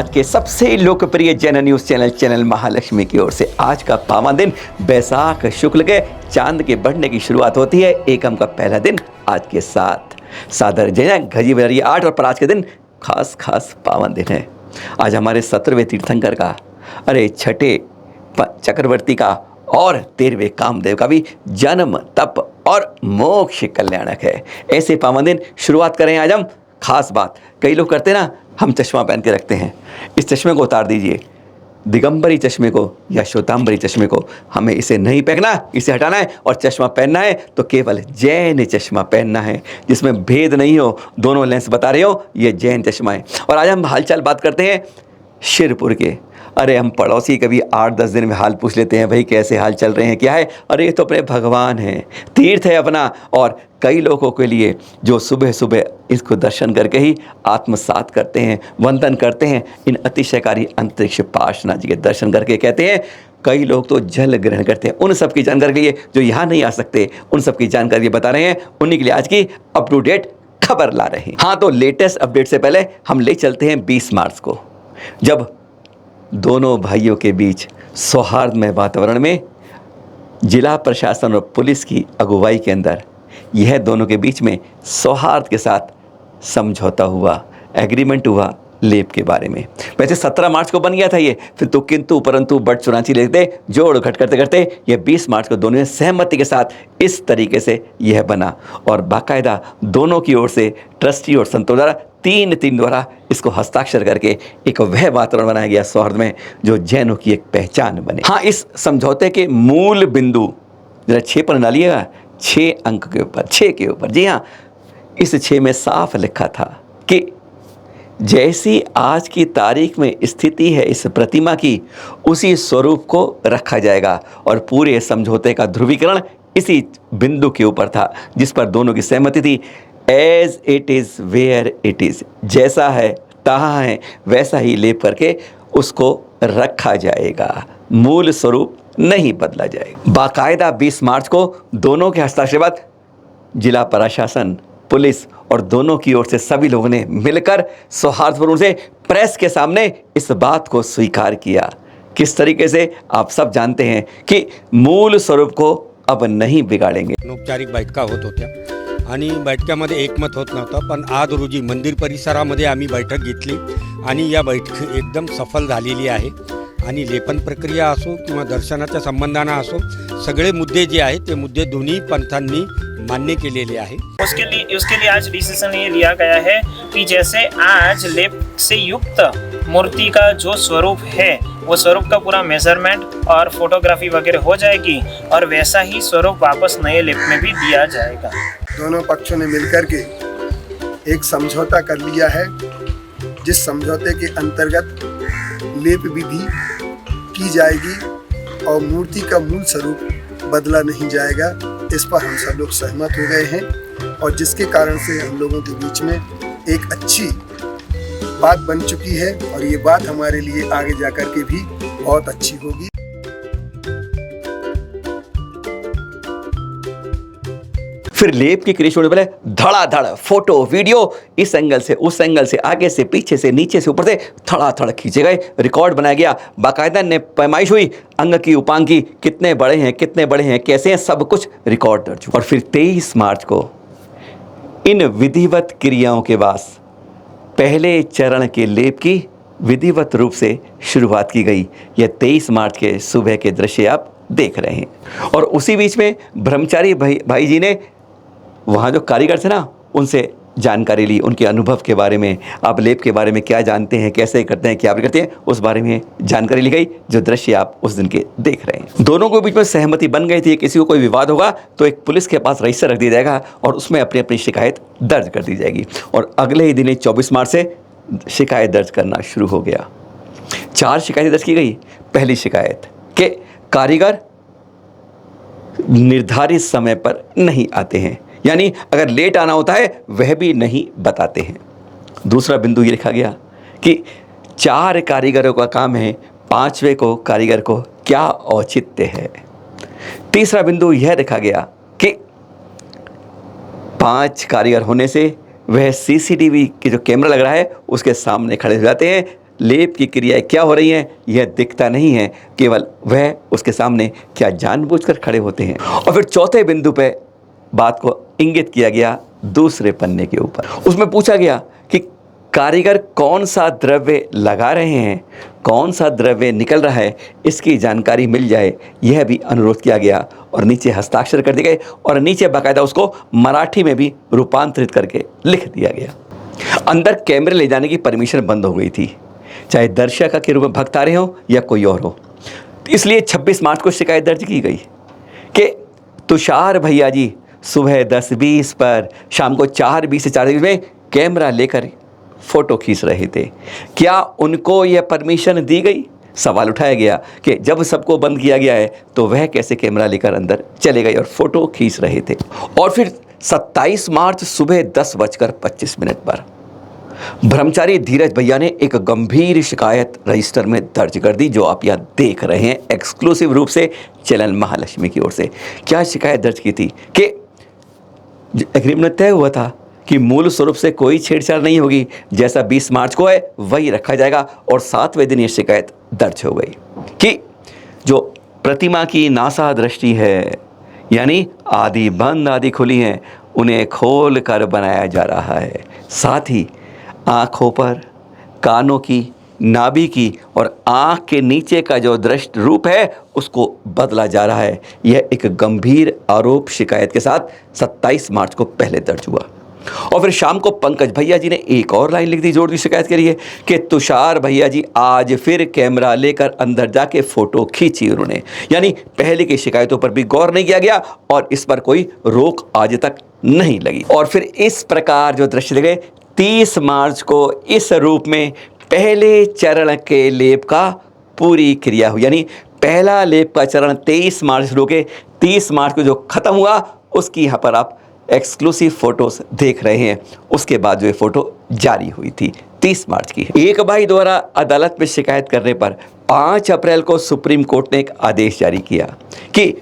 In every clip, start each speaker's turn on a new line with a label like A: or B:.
A: आज के सबसे लोकप्रिय जन न्यूज चैनल महालक्ष्मी की ओर से आज का पावन दिन बैसाख शुक्ल के चांद के बढ़ने की शुरुआत होती है। एकम का पहला दिन आज के साथ सादर जय घजी बजरिया 8 और पर आज के दिन खास पावन दिन है। आज हमारे 17वें तीर्थंकर का छठे चक्रवर्ती का और 13वें कामदेव का भी जन्म तप और मोक्ष कल्याणक है। ऐसे पावन दिन शुरुआत करें आज हम। खास बात, कई लोग करते ना, हम चश्मा पहन के रखते हैं, इस चश्मे को उतार दीजिए। दिगंबरी चश्मे को या श्वेतांबरी चश्मे को हमें इसे नहीं पहनना, इसे हटाना है और चश्मा पहनना है तो केवल जैन चश्मा पहनना है जिसमें भेद नहीं हो, दोनों लेंस बता रहे हो, ये जैन चश्मा है। और आज हम हालचाल बात करते हैं शिरपुर के। हम पड़ोसी कभी 8-10 दिन में हाल पूछ लेते हैं, भाई कैसे हाल चल रहे हैं, क्या है। ये तो अपने भगवान हैं, तीर्थ है अपना। और कई लोगों के लिए जो सुबह सुबह इसको दर्शन करके ही आत्मसात करते हैं, वंदन करते हैं इन अतिशयकारी अंतरिक्ष पार्श्वनाथ जी के दर्शन करके। कहते हैं कई लोग तो जल ग्रहण करते हैं। उन सब की जानकारी के लिए जो यहाँ नहीं आ सकते, उन सब की जानकारी बता रहे हैं, उन्हीं के लिए आज की अप टू डेट खबर ला रहे हैं। हाँ, तो लेटेस्ट अपडेट से पहले हम ले चलते हैं 20 मार्च को, जब दोनों भाइयों के बीच सौहार्दमय वातावरण में जिला प्रशासन और पुलिस की अगुवाई के अंदर यह दोनों के बीच में सौहार्द के साथ समझौता हुआ, एग्रीमेंट हुआ लेप के बारे में। वैसे 17 मार्च को बन गया था ये, फिर तो किंतु परंतु बट चुनाची लेते जोड़ घट करते करते ये 20 मार्च को दोनों सहमति के साथ इस तरीके से यह बना। और बाकायदा दोनों की ओर से ट्रस्टी और संतों द्वारा तीन द्वारा इसको हस्ताक्षर करके एक वह वातावरण बनाया गया सौहार्द में जो जैनों की एक पहचान बने। हाँ, इस समझौते के मूल बिंदु जरा 6 पर डालिएगा, 6 अंक के ऊपर, 6 के ऊपर। जी हाँ, इस 6 में साफ लिखा था कि जैसी आज की तारीख में स्थिति है इस प्रतिमा की, उसी स्वरूप को रखा जाएगा। और पूरे समझौते का ध्रुवीकरण इसी बिंदु के ऊपर था जिस पर दोनों की सहमति थी। As it is where it is, जैसा है तहाँ है वैसा ही लेप करके उसको रखा जाएगा, मूल स्वरूप नहीं बदला जाएगा। बाकायदा 20 मार्च को दोनों के हस्ताक्षर के बाद जिला प्रशासन, पुलिस और दोनों की ओर से सभी लोगों ने मिलकर सौहार्दपूर्ण से प्रेस के सामने इस बात को स्वीकार किया। किस तरीके से आप सब जानते हैं कि मूल स्वरूप को अब नहीं बिगाड़ेंगे।
B: औपचारिक बैठका होत होत्या आणि बैठक्यामध्ये एकमत होत नव्हतं, पण आज रोजी मंदिर परिसरामध्ये आम्ही बैठक घेतली आणि या बैठक एकदम सफल झालेली आहे। आणि लेपन प्रक्रिया असो किंवा दर्शनाच्या संबंधाने असो, सगळे मुद्दे जे आहेत ते मुद्दे दोन्ही पंथांनी मान्य केलेले आहे।
C: उसके लिए आज डिसीजन ये लिया गया है कि जैसे आज लेप से युक्त मूर्ति का जो स्वरूप है वो स्वरूप का पूरा मेजरमेंट और फोटोग्राफी वगैरह हो जाएगी और वैसा ही स्वरूप वापस नए लेप में भी दिया जाएगा।
D: दोनों पक्षों ने मिलकर के एक समझौता कर लिया है, जिस समझौते के अंतर्गत लेप विधि की जाएगी और मूर्ति का मूल स्वरूप बदला नहीं जाएगा। इस पर हम सब लोग सहमत हो गए हैं और जिसके कारण से हम लोगों के बीच में एक अच्छी बात बन चुकी है और ये बात हमारे लिए आगे जाकर के भी बहुत अच्छी होगी।
A: फिर लेप की क्रिएशन होने वाले धड़ाधड़ फोटो वीडियो, इस एंगल से उस एंगल से, आगे से पीछे से, नीचे से ऊपर से धड़ाधड़ खींचे गए, रिकॉर्ड बनाया गया, बाकायदा ने पैमाइश हुई, अंग की उपांग की, कितने बड़े हैं, कैसे हैं, सब कुछ रिकॉर्ड दर्ज। और फिर 23 मार्च को इन विधिवत क्रियाओं के बाद पहले चरण के लेप की विधिवत रूप से शुरुआत की गई। यह 23 मार्च के सुबह के दृश्य आप देख रहे हैं। और उसी बीच में ब्रह्मचारी भाई जी ने वहाँ जो कारीगर थे ना, उनसे जानकारी ली, उनके अनुभव के बारे में, आप लेप के बारे में क्या जानते हैं, कैसे करते हैं, क्या करते हैं, उस बारे में जानकारी ली गई, जो दृश्य आप उस दिन के देख रहे हैं। दोनों के बीच में सहमति बन गई थी, किसी को कोई विवाद होगा तो एक पुलिस के पास रजिस्टर रख दिया जाएगा और उसमें अपनी अपनी शिकायत दर्ज कर दी जाएगी। और अगले ही दिन 24 मार्च से शिकायत दर्ज करना शुरू हो गया। 4 शिकायतें दर्ज की गई। पहली शिकायत कि कारीगर निर्धारित समय पर नहीं आते हैं, यानी अगर लेट आना होता है वह भी नहीं बताते हैं। दूसरा बिंदु ये लिखा गया कि 4 कारीगरों का काम है, 5वें को कारीगर को क्या औचित्य है। तीसरा बिंदु यह लिखा गया कि 5 कारीगर होने से वह सीसीटीवी के जो कैमरा लग रहा है उसके सामने खड़े हो जाते हैं लेप की क्रियाएं क्या हो रही हैं यह दिखता नहीं है, केवल वह उसके सामने क्या जानबूझकर खड़े होते हैं। और फिर चौथे बिंदु पे बात को इंगित किया गया दूसरे पन्ने के ऊपर। उसमें पूछा गया कि कारीगर कौन सा द्रव्य लगा रहे हैं, कौन सा द्रव्य निकल रहा है, इसकी जानकारी मिल जाए, यह भी अनुरोध किया गया। और नीचे हस्ताक्षर कर दिए गए और नीचे बाकायदा उसको मराठी में भी रूपांतरित करके लिख दिया गया। अंदर कैमरे ले जाने की परमिशन बंद हो गई थी, चाहे दर्शक के रूप में भक्त आ रहे हो या कोई और हो। इसलिए 26 मार्च को शिकायत दर्ज की गई कि तुषार भैया जी सुबह 10:20 पर शाम को 4:20 से 4:20 में कैमरा लेकर फ़ोटो खींच रहे थे। क्या उनको यह परमिशन दी गई? सवाल उठाया गया कि जब सबको बंद किया गया है तो वह कैसे कैमरा लेकर अंदर चले गए और फ़ोटो खींच रहे थे। और फिर 27 मार्च सुबह 10:25 पर ब्रह्मचारी धीरज भैया ने एक गंभीर शिकायत रजिस्टर में दर्ज कर दी, जो आप यहाँ देख रहे हैं एक्सक्लूसिव रूप से चैनल महालक्ष्मी की ओर से। क्या शिकायत दर्ज की थी कि एग्रीमेंट तय हुआ था कि मूल स्वरूप से कोई छेड़छाड़ नहीं होगी, जैसा 20 मार्च को है वही रखा जाएगा। और 7वें दिन ये शिकायत दर्ज हो गई कि जो प्रतिमा की नासा दृष्टि है, यानी आधी बंद आधी खुली हैं, उन्हें खोल कर बनाया जा रहा है। साथ ही आँखों पर, कानों की, नाभि की और आँख के नीचे का जो दृष्ट रूप है उसको बदला जा रहा है। यह एक गंभीर आरोप शिकायत के साथ 27 मार्च को पहले दर्ज हुआ। और फिर शाम को पंकज भैया जी ने एक और लाइन लिख दी, जोड़ दी शिकायत के लिए कि तुषार भैया जी आज फिर कैमरा लेकर अंदर जाके फ़ोटो खींची उन्होंने। यानी पहले की शिकायतों पर भी गौर नहीं किया गया और इस पर कोई रोक आज तक नहीं लगी। और फिर इस प्रकार जो दृश्य दिखे 30 मार्च को इस रूप में पहले चरण के लेप का पूरी क्रिया हुई। यानी पहला लेप का चरण 23 मार्च शुरू के 30 मार्च को जो ख़त्म हुआ उसकी यहाँ पर आप एक्सक्लूसिव फ़ोटोज़ देख रहे हैं। उसके बाद जो ये फ़ोटो जारी हुई थी 30 मार्च की। एक भाई द्वारा अदालत में शिकायत करने पर 5 अप्रैल को सुप्रीम कोर्ट ने एक आदेश जारी किया कि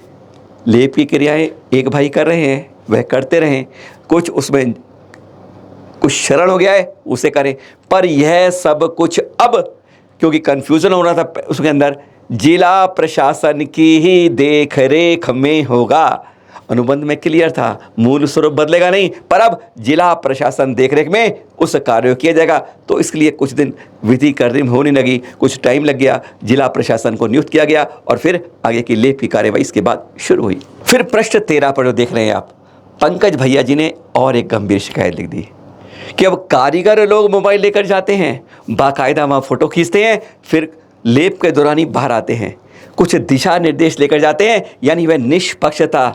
A: लेप की क्रियाएं एक भाई कर रहे हैं वह करते रहें, कुछ उसमें कुछ शरण हो गया है उसे करें, पर यह सब कुछ अब क्योंकि कन्फ्यूज़न हो रहा था उसके अंदर, जिला प्रशासन की ही देख रेख में होगा। अनुबंध में क्लियर था, मूल स्वरूप बदलेगा नहीं, पर अब जिला प्रशासन देखरेख में उस कार्य किया जाएगा। तो इसके लिए कुछ दिन विधि कर्म होने लगी, कुछ टाइम लग गया, जिला प्रशासन को नियुक्त किया गया और फिर आगे की लेप की कार्यवाही इसके बाद शुरू हुई। फिर पृष्ठ 13 पर जो देख रहे हैं आप, पंकज भैया जी ने और एक गंभीर शिकायत लिख दी कि अब कारीगर लोग मोबाइल लेकर जाते हैं, बाकायदा वहाँ फ़ोटो खींचते हैं, फिर लेप के दौरान ही बाहर आते हैं, कुछ दिशा निर्देश लेकर जाते हैं, यानी वह निष्पक्षता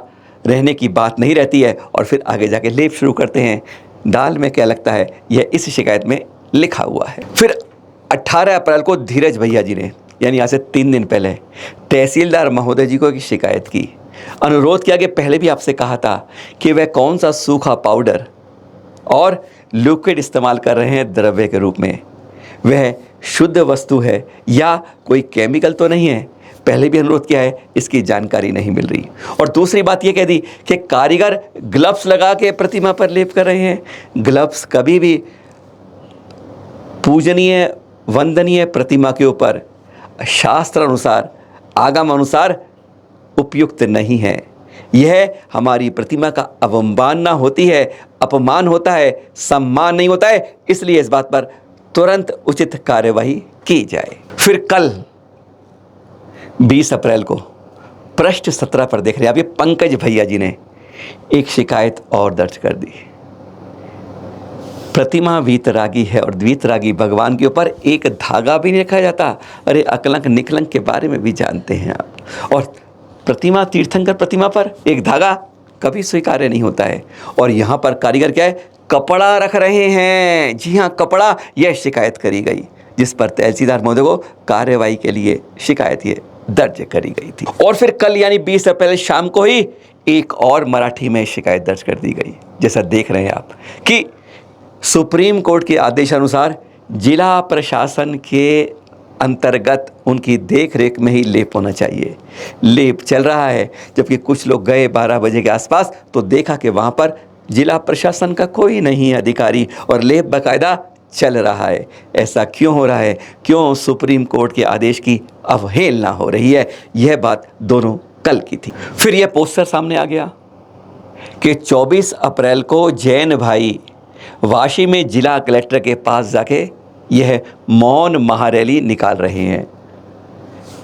A: रहने की बात नहीं रहती है और फिर आगे जाके लेप शुरू करते हैं। दाल में क्या लगता है, यह इस शिकायत में लिखा हुआ है। फिर 18 अप्रैल को धीरज भैया जी ने, यानी आज से 3 दिन पहले, तहसीलदार महोदय जी को एक शिकायत की। अनुरोध किया कि पहले भी आपसे कहा था कि वह कौन सा सूखा पाउडर और लिक्विड इस्तेमाल कर रहे हैं द्रव्य के रूप में, वह शुद्ध वस्तु है या कोई केमिकल तो नहीं है। पहले भी अनुरोध किया है, इसकी जानकारी नहीं मिल रही। और दूसरी बात यह कह दी कि कारीगर ग्लव्स लगा के प्रतिमा पर लेप कर रहे हैं। ग्लव्स कभी भी पूजनीय वंदनीय प्रतिमा के ऊपर शास्त्र अनुसार, आगम अनुसार उपयुक्त नहीं है। यह हमारी प्रतिमा का अवमानना होती है, अपमान होता है, सम्मान नहीं होता है। इसलिए इस बात पर तुरंत उचित कार्यवाही की जाए। फिर कल 20 अप्रैल को पृष्ठ 17 पर देख रहे हैं आप, ये पंकज भैया जी ने एक शिकायत और दर्ज कर दी। प्रतिमा वीतरागी है और वीतरागी भगवान के ऊपर एक धागा भी नहीं रखा जाता। अरे अकलंक निकलंक के बारे में भी जानते हैं आप। और प्रतिमा तीर्थंकर प्रतिमा पर एक धागा कभी स्वीकार्य नहीं होता है। और यहाँ पर कारीगर क्या है, कपड़ा रख रहे हैं। जी हाँ, कपड़ा, यह शिकायत करी गई, जिस पर तहसीलदार महोदय को कार्यवाही के लिए शिकायत ये दर्ज करी गई थी। और फिर कल यानी 20 अप्रैल शाम को ही एक और मराठी में शिकायत दर्ज कर दी गई, जैसा देख रहे हैं आप, कि सुप्रीम कोर्ट के आदेशानुसार जिला प्रशासन के अंतर्गत उनकी देख रेख में ही लेप होना चाहिए। लेप चल रहा है, जबकि कुछ लोग गए 12 बजे के आसपास तो देखा कि वहाँ पर जिला प्रशासन का कोई नहीं अधिकारी और लेप बाकायदा चल रहा है? ऐसा क्यों हो रहा है? क्यों सुप्रीम कोर्ट के आदेश की अवहेलना हो रही है? यह बात दोनों कल की थी। फिर यह पोस्टर सामने आ गया कि 24 अप्रैल को जैन भाई वाशी में जिला कलेक्टर के पास जाके यह मौन महारैली निकाल रहे हैं।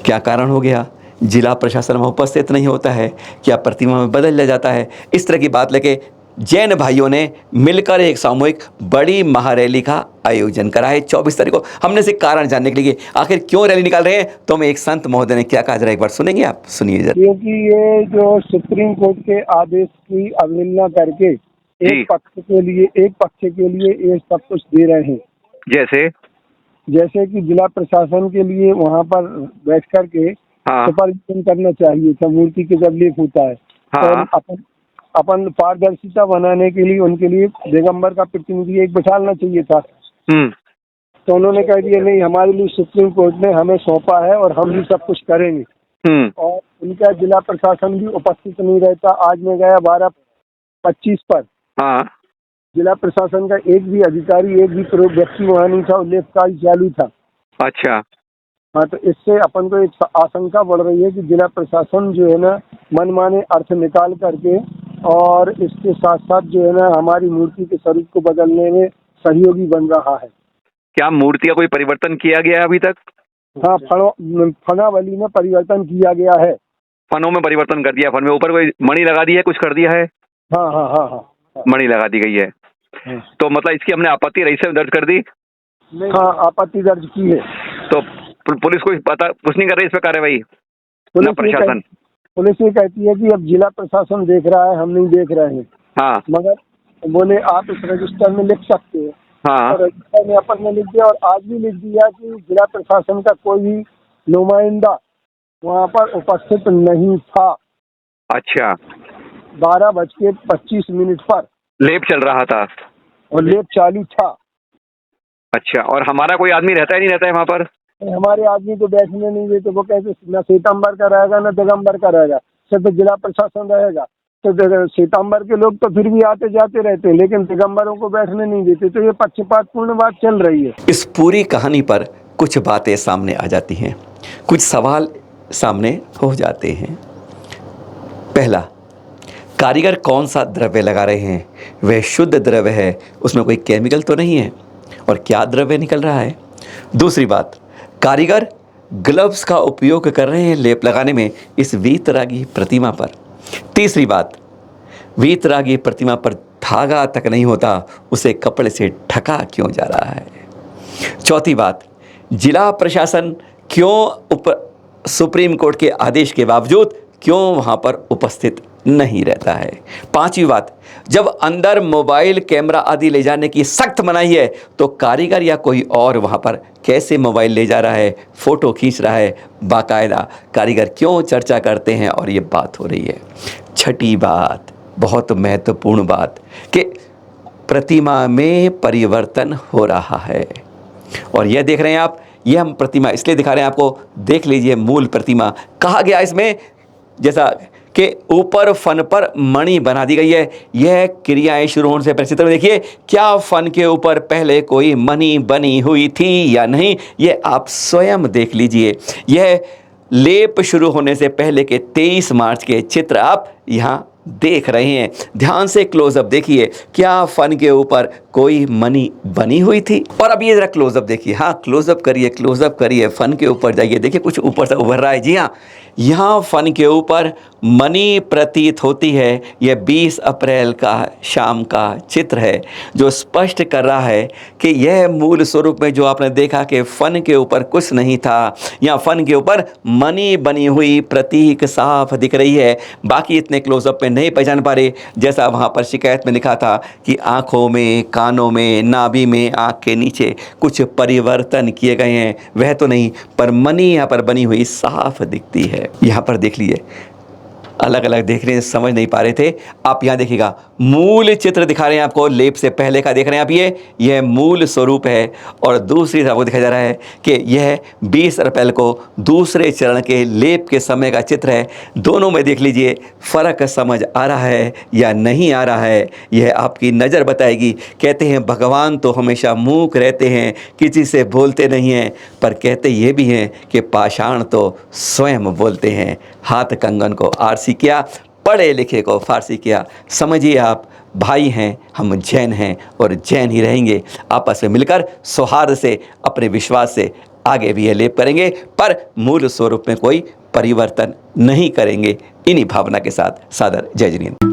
A: क्या कारण हो गया? जिला प्रशासन वहाँ उपस्थित नहीं होता है? क्या प्रतिमा में बदल ले जाता है? इस तरह की बात लेके जैन भाइयों ने मिलकर एक सामूहिक बड़ी महारैली का आयोजन करा है 24 तारीख को। हमने से कारण जानने के लिए आखिर क्यों रैली निकाल रहे हैं तो हमें एक संत महोदय ने क्या कहा, जरा एक बार सुनेंगे आप? सुनिए जरा।
E: क्योंकि ये जो सुप्रीम कोर्ट के आदेश की अवहेलना करके
A: जी।
E: एक पक्ष के लिए ये सब कुछ दे रहे हैं। जैसे कि जिला प्रशासन के लिए वहाँ पर बैठ कर के सुपरविजन करना चाहिए था मूर्ति के जब लेप होता है। तो अपन पारदर्शिता बनाने के लिए उनके लिए दिगंबर का प्रतिनिधि एक बैठाना चाहिए था। तो उन्होंने कह दिया नहीं, हमारे लिए सुप्रीम कोर्ट ने हमें सौंपा है और हम भी सब कुछ करेंगे। और उनका जिला प्रशासन भी उपस्थित नहीं रहता। आज मैं गया 12:25 पर, जिला प्रशासन का एक भी अधिकारी, एक भी व्यक्ति वहाँ नहीं था, लेफ्ट का ही चालू था।
A: अच्छा।
E: हाँ, तो इससे अपन को एक आशंका बढ़ रही है कि जिला प्रशासन जो है ना मनमाने अर्थ निकाल करके और इसके साथ साथ जो है ना हमारी मूर्ति के स्वरूप को बदलने में सहयोगी बन रहा है।
A: क्या मूर्ति का कोई परिवर्तन किया गया है अभी तक?
E: हाँ, फनावली में परिवर्तन किया गया है।
A: फनों में परिवर्तन कर दिया? फन में ऊपर कोई मणि लगा दी है, कुछ कर दिया है?
E: हाँ हाँ हाँ हाँ,
A: मणि लगा दी गई है। तो मतलब इसकी हमने आपत्ति रजिस्टर में दर्ज कर दी?
E: हाँ, आपत्ति दर्ज की है।
A: तो पुलिस कुछ नहीं कर रही इस पर कार्रवाई? प्रशासन
E: पुलिस ये कहती है कि अब जिला प्रशासन देख रहा है, हम नहीं देख रहे हैं।
A: हाँ।
E: मगर बोले आप इस रजिस्टर में लिख सकते हैं।
A: हाँ।
E: और रजिस्टर में अपन ने लिख दिया और आज भी लिख दिया कि जिला प्रशासन का कोई भी नुमाइंदा वहाँ पर उपस्थित नहीं था।
A: अच्छा।
E: 12:25 पर
A: लेप चल रहा था
E: और लेप चालू था।
A: अच्छा। और हमारा कोई आदमी रहता है नहीं रहता है वहाँ पर?
E: हमारे आदमी तो बैठने नहीं देते। वो कहते न श्वेतांबर का रहेगा न दिगंबर का रहेगा, सिर्फ जिला प्रशासन रहेगा। तो श्वेतांबर के लोग तो फिर भी आते जाते रहते हैं, लेकिन दिगंबरों को बैठने नहीं देते। तो ये पक्षपातपूर्ण बात चल रही है।
A: इस पूरी कहानी पर कुछ बातें सामने आ जाती हैं, कुछ सवाल सामने हो जाते हैं। पहला, कारीगर कौन सा द्रव्य लगा रहे हैं? वह शुद्ध द्रव्य है, उसमें कोई केमिकल तो नहीं है? और क्या द्रव्य निकल रहा है? दूसरी बात, कारीगर ग्लव्स का उपयोग कर रहे हैं लेप लगाने में इस वीतरागी प्रतिमा पर। तीसरी बात, वीतरागी प्रतिमा पर धागा तक नहीं होता, उसे कपड़े से ढका क्यों जा रहा है? चौथी बात, जिला प्रशासन क्यों सुप्रीम कोर्ट के आदेश के बावजूद क्यों वहाँ पर उपस्थित नहीं रहता है? पांचवी बात, जब अंदर मोबाइल कैमरा आदि ले जाने की सख्त मनाही है तो कारीगर या कोई और वहाँ पर कैसे मोबाइल ले जा रहा है, फ़ोटो खींच रहा है? बाकायदा कारीगर क्यों चर्चा करते हैं और ये बात हो रही है? छठी बात, बहुत महत्वपूर्ण बात, कि प्रतिमा में परिवर्तन हो रहा है। और यह देख रहे हैं आप, यह हम प्रतिमा इसलिए दिखा रहे हैं आपको, देख लीजिए मूल प्रतिमा। कहा गया इसमें जैसा कि ऊपर फन पर मणि बना दी गई है। यह क्रियाएं शुरू होने से पहले चित्र में देखिए, क्या फन के ऊपर पहले कोई मणि बनी हुई थी या नहीं, ये आप स्वयं देख लीजिए। यह लेप शुरू होने से पहले के 23 मार्च के चित्र आप यहाँ देख रहे हैं। ध्यान से क्लोजअप देखिए, क्या फन के ऊपर कोई मणि बनी हुई थी? और अब ये जरा क्लोजअप देखिए, हाँ क्लोजअप करिए, फन के ऊपर जाइए, देखिए कुछ ऊपर से उभर रहा है। जी हाँ, यहाँ फन के ऊपर मणि प्रतीत होती है। यह 20 अप्रैल का शाम का चित्र है जो स्पष्ट कर रहा है कि यह मूल स्वरूप में जो आपने देखा कि फन के ऊपर कुछ नहीं था, यहाँ फन के ऊपर मणि बनी हुई प्रतीक साफ दिख रही है। बाकी इतने क्लोजअप में नहीं पहचान पा रहे, जैसा वहाँ पर शिकायत में लिखा था कि आँखों में, कानों में, नाभि में, आँख के नीचे कुछ परिवर्तन किए गए हैं, वह तो नहीं, पर मणि यहाँ पर बनी हुई साफ दिखती है। यहाँ पर देख लीजिए, अलग अलग देख रहे हैं, समझ नहीं पा रहे थे। आप यहाँ देखिएगा, मूल चित्र दिखा रहे हैं आपको, लेप से पहले का देख रहे हैं आप, यह मूल स्वरूप है। और दूसरी तरफ आपको दिखाया जा रहा है कि यह 20 अप्रैल को दूसरे चरण के लेप के समय का चित्र है। दोनों में देख लीजिए, फ़र्क समझ आ रहा है या नहीं आ रहा है, यह आपकी नज़र बताएगी। कहते हैं भगवान तो हमेशा मूक रहते हैं, किसी से बोलते नहीं हैं, पर कहते ये भी हैं कि पाषाण तो स्वयं बोलते हैं। हाथ कंगन को आरसी किया, पढ़े लिखे को फारसी किया। समझिए आप भाई हैं, हम जैन हैं और जैन ही रहेंगे। आपस में मिलकर सौहार्द से, अपने विश्वास से आगे भी ये लेप करेंगे, पर मूल स्वरूप में कोई परिवर्तन नहीं करेंगे। इन्हीं भावना के साथ सादर जय जिनेंद्र।